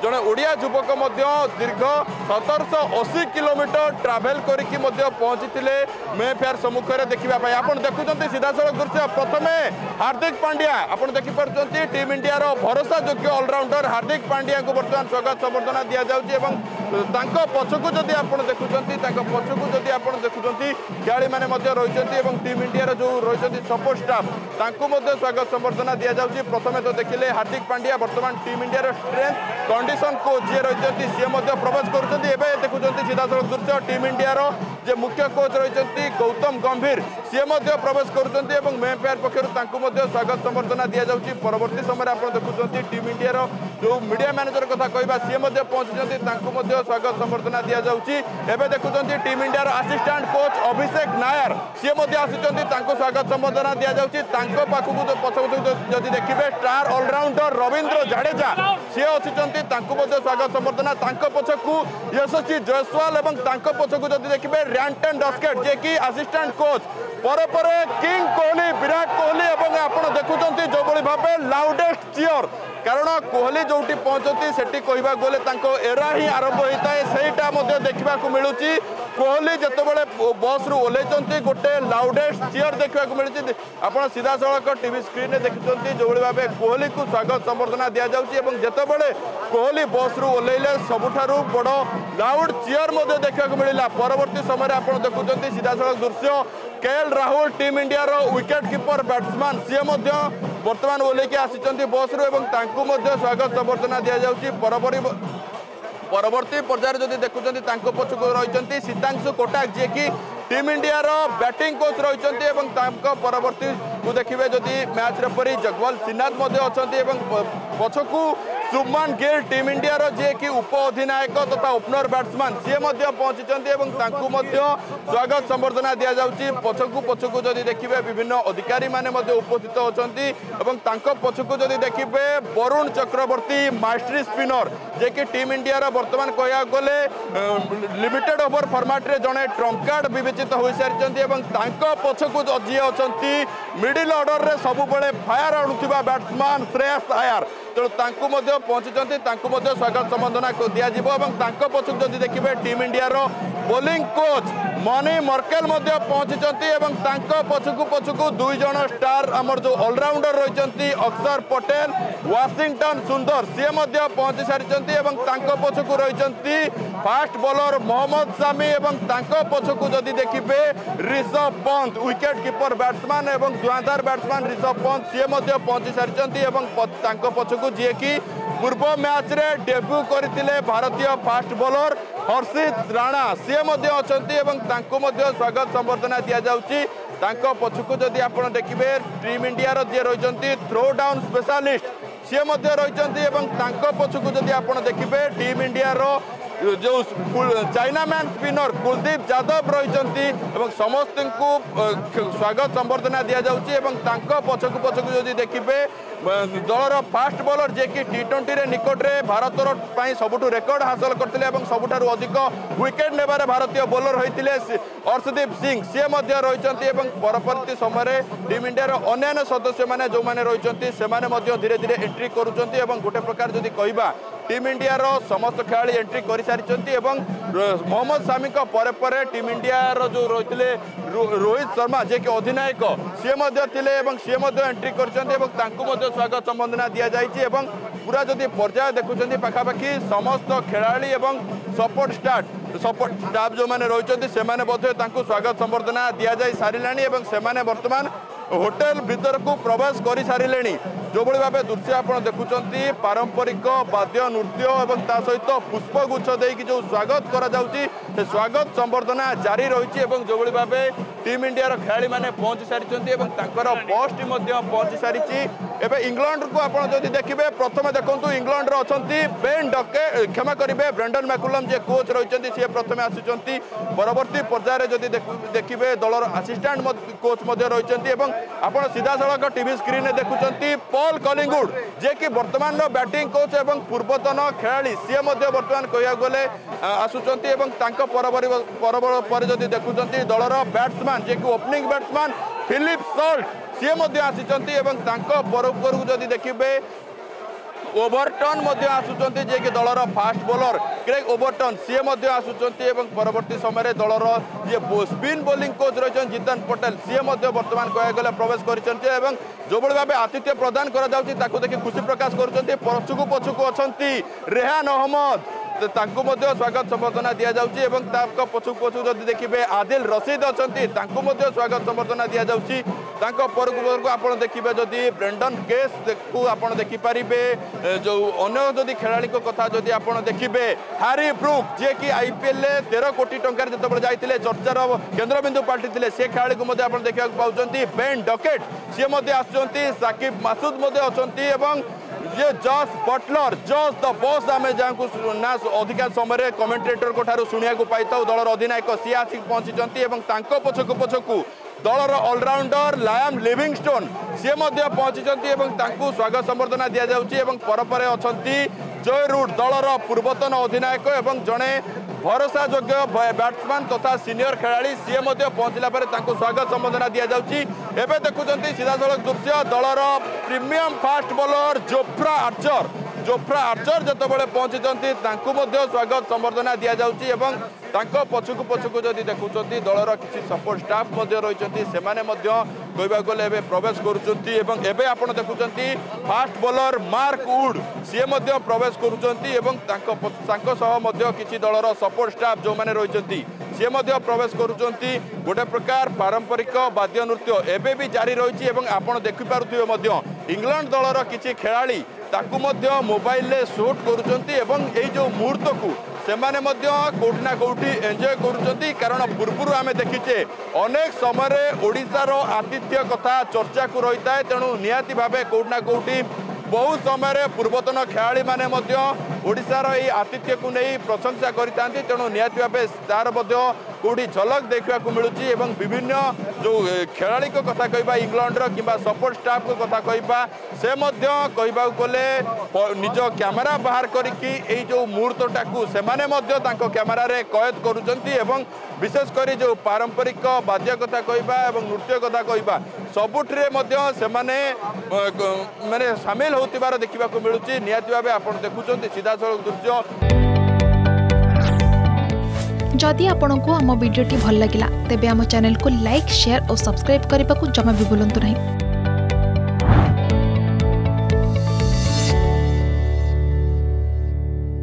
जड़े ओडिया युवक दीर्घ 1780 किलोमीटर ट्रावेल करके पहुंची मेफेयर सम्मुख में देखा आप देखुं सीधासख दृश्य प्रथम हार्दिक पांड्या आप देखिपुं टीम इंडिया भरोसा योग्य ऑलराउंडर हार्दिक पांड्या को बर्तमान स्वागत संबर्धना दि जाऊँगी पछकू जदि आप देखुं पछकू जदि आप देखुं खेलाड़ी मैंने रही टीम इंडिया जो रही सपोर्ट स्टाफ स्वागत संबर्धना दि जाऊँगी प्रथम तो देखिले हार्दिक पांड्या बर्तमान team India strength condition coach जी रही सी प्रवेश कर देखुं सीधासख दृश्य टीम इंडिया जे मुख्य कोच रही गौतम गंभीर सी प्रवेश कर मेफेयर पक्षर स्वागत संबर्धना दि जाऊँगी परवर्ती समय आप देखुं टीम इंडिया जो मीडिया मैनेजर कथा कहवा सी पहुंची स्वागत संबर्धना दि जाऊँगी एवं देखुं टीम इंडिया असिस्टेंट कोच अभिषेक नायर सी आसी स्वागत संबर्धना दि जाऊँगी पाखक पछक जदि देखिए स्टार ऑलराउंडर रवींद्र जाडेजा सी अच्छी स्वागत संबर्धना पछकू यशस्वी जयसवाल और पछकू जदि देखिए रैंटन डस्केट जे कि असिस्टेंट कोच पर किंग कोहली विराट कोहली और आप देखुं जो भाव लाउडेस्ट चीयर कारण कोहली जो पहुंचती से कहवा गले एरा ही आरंभ होता है सहीटा देखा मिलूँ कोहली जितेबाला बस रु ओह्लैंती गोटे लाउडेस्ट चीयर देखा मिलूँ आप सीधा सड़क टीवी स्क्रीन में देखुं जो भाव कोहली को स्वागत संबर्धना दि जाऊँगी जितेबाला कोहली बस रु ओह्लैले सबुठारु बड़ लाउड चीयर देखा मिलला परवर्ती समय आप देखुं सीधा सड़क दृश्य KL Rahul team India wicketkeeper batsman सी बर्तमान ओह्लैकी आसी बस रु स्वागत संबर्धना दि जाऊँगी परवर्ती पर्यायर जदि देखुं पछक रही सीतांशु कोटाक जी की टीम इंडिया बैटिंग कोच रही परवर्ती को देखिए जदि मैच रेफरी जगवाल श्रीनाथ अच्छा पछकू शुभमान गिल टीम इंडिया जे कि उप अधिनायक तथा ओपनर बैट्समैन सी पहुंची स्वागत संबर्धना दि जाऊँगी पछकू जदि देखिए विभिन्न अधिकारी माने उपस्थित अच्छा पछकू जदि देखिए वरुण चक्रवर्ती मास्टरी स्पिनर जे कि टीम इंडिया बर्तमान कह गले लिमिटेड ओवर फॉर्मेट रे जड़े ट्रम्प कार्ड विवेचित हो सारी पछकू जी अच्छा मिडिल ऑर्डर रे सब फायर आणुवा बैट्समैन श्रेयस अय्यर तेणु पहुंची स्वागत संबर्धना दि पछक जदि देखिए team India bowling coach money Merkel पहुंची पछकू दुई जन स्टार आमर जो ऑलराउंडर रही अक्षर पटेल वाशिंगटन सुंदर सी पहुंची सारी पछकू रही फास्ट बॉलर मोहम्मद शामी और पछकू जदि देखिए Rishabh Pant wicket keeper batsman और धुआंधार बैट्समैन ऋषभ पंत सी पहुंची सारी पछकू जी कि पूर्व मैच रे डेब्यू करथिले भारतीय फास्ट बॉलर हर्षित राणा सी अच्छा स्वागत संबर्धना दि जाऊँगी पछकू जदि आप देखिए टीम इंडिया जे रही थ्रो डाउन स्पेशलिस्ट सी रही पछकू जदि आप देखिए टीम इंडिया जो China man spinner Kuldeep Yadav रही समस्त को स्वागत संबर्धना दि जाऊँगी पछकू जदि देखिए दलर फास्ट बॉलर जे कि टी20 रे निकट रे भारतर सबुठु रेकर्ड हासिल करते सबुठारु अधिक विकेट नेबारे भारतीय बॉलर होते अर्शदीप सिंह सी रही परवर्ती समय टीम इंडिया अन्य सदस्य मैंने जो मैंने रही से धीरे धीरे एंट्री करुँच गोटे प्रकार जदि कहवा टीम इंडिया समस्त खेलाड़ी एंट्री कर सारी मोहम्मद शामी पर टीम इंडिया जो रही रोहित शर्मा जे कि अधिनायक सी एंट्री कर स्वागत संबर्धना दि जाइए पूरा जदि पर्याय देखुं पाखापाखि समस्त खेलाड़ी और सपोर्ट स्टाफ जो मैंने रही से स्वागत संबर्धना दि जा सारे बर्तमान होटेल भीतर को प्रवेश कर सारे जो भाव दृश्य आप देखुं पारंपरिक वाद्य नृत्य और सहित पुष्पगुच्छ देकी जो स्वागत करा स्वागत संबर्धना जारी रही जो भाव टीम इंडिया खेलाड़ी मैंने पहुंची सारी बस टी पहुंची सारी एवं इंग्लैंड को आप देखिए प्रथम देखो इंग्लैंड अच्छा बेन डके क्षमा करेंगे ब्रेंडन मैकुलम जे कोच रही सी प्रथम आसी परवर्ती पर्यायर जदि देखिए दलर असिस्टेंट कोच रही आप सीधा सड़क टीवी स्क्रीन में देखुं पॉल कलिंगवुड जे कि वर्तमान बैटिंग कोच और पूर्वतन खेलाड़ी सी बर्तमान कह गले आसुच्च पर जदि देखुं दलर बैट्समैन जे कि ओपनिंग बैट्समैन फिलिप सॉल्ट सी आसी पर जदि देखिए ओभरटन आसुचंती जे कि दलर फास्ट बोलर क्रेग ओभरटन सी आसुचंती परवर्ती समय दलर जे स्पिन बोलिंग कोच रही जितन पटेल सी बर्तमान कह गले प्रवेश कर जो भाव आतिथ्य प्रदान करा देखि खुशी प्रकाश कर पछुकू पछुकू अच्छा रेहान अहमद स्वागत संबर्धना दि जाऊँगी पछुक पछुक जब देखिए आदिल रशीद अच्छा स्वागत संबर्धना दि जाऊँगी परकू आप देखिए जदि ब्रेंडन केस को आप देखिपारे जो अन्य जदि खेला कथा जदि आप देखिए हैरी ब्रुक जे कि आईपीएल 13 कोटी टंकार जो जाते चर्चार केन्द्रबिंदु पाल्टी से खेला को आप देखा पाँच बेन डकेट सी आसुँच साकिब मासूद अच्छा ये Jos Buttler Jos the boss आम जहाँ ना अधिकांश समय कमेंटेटर को ठारू शुणा पाई दलर अधिनायक सी आसिक पहुंची पछकू पछकू दलर ऑलराउंडर लायम लिविंगस्टोन सी पहुंची स्वागत संबर्धना दि जाऊँगी परपर अच्छा जय रूट दलर पूर्वतन अधिनायक एवं जड़े भरोसा योग्य बैट्समैन तथा सीनियर खेलाड़ी सी पहुंचला स्वागत संबर्धना दि जाऊँगी एवं देखुं सीधा सड़क दृश्य दलर premium fast bowler Jofra Archer जो पहुंची स्वागत संबर्धना दि जाऊँगी पछकू पछकू जदि देखुं दलर किसी सपोर्ट स्टाफ रही से कहवाक गले प्रवेश करुँच आप देखुं फास्ट बॉलर मार्क वुड सी प्रवेश करुँच किसी दलर सपोर्ट स्टाफ जो मैंने रही सी प्रवेश करुँच गोटे प्रकार पारंपरिक वाद्य नृत्य एवं भी जारी रही आप देखिपे इंग्लैंड दलर किसी खेलाड़ी ताकू मोबाइल शूट करुँच जो मुहूर्त को सेमाने कोठी ना कोठी एंजॉय करुँच कारण पूर्व आम देखीचे अनेक समय ओडिशार आतिथ्य कथा चर्चा को रही है तेणु निहाती भावे कोठी ना कोठी बहुत समय पूर्वतन खेलाड़ी माने ओडिशार यही आतिथ्य को नहीं प्रशंसा करता तेणु निहाती भावे तार कौटी झलक देखा मिलूँ विभिन्न जो खेलाड़ी को कथा कहवा इंग्लैंडर कि सपोर्ट स्टाफ को कथा कहवा से कहवा गले निज कैमेरा बाहर करके जो मुहूर्तटा को सेमाने कैमेरा रे कैद करुँच विशेषकर जो पारंपरिक वाद्य कथा कहवा नृत्य कथा कहवा सबुठे माने सामिल होतिबार देखा मिलूँ निहाती भावे आप देखुं सीधा सड़क दृश्य जदि आपंक आम भिडी भल लगा तेब आम चैनल को लाइक शेयर और सब्सक्राइब करने को जमा भी भूलु नहीं।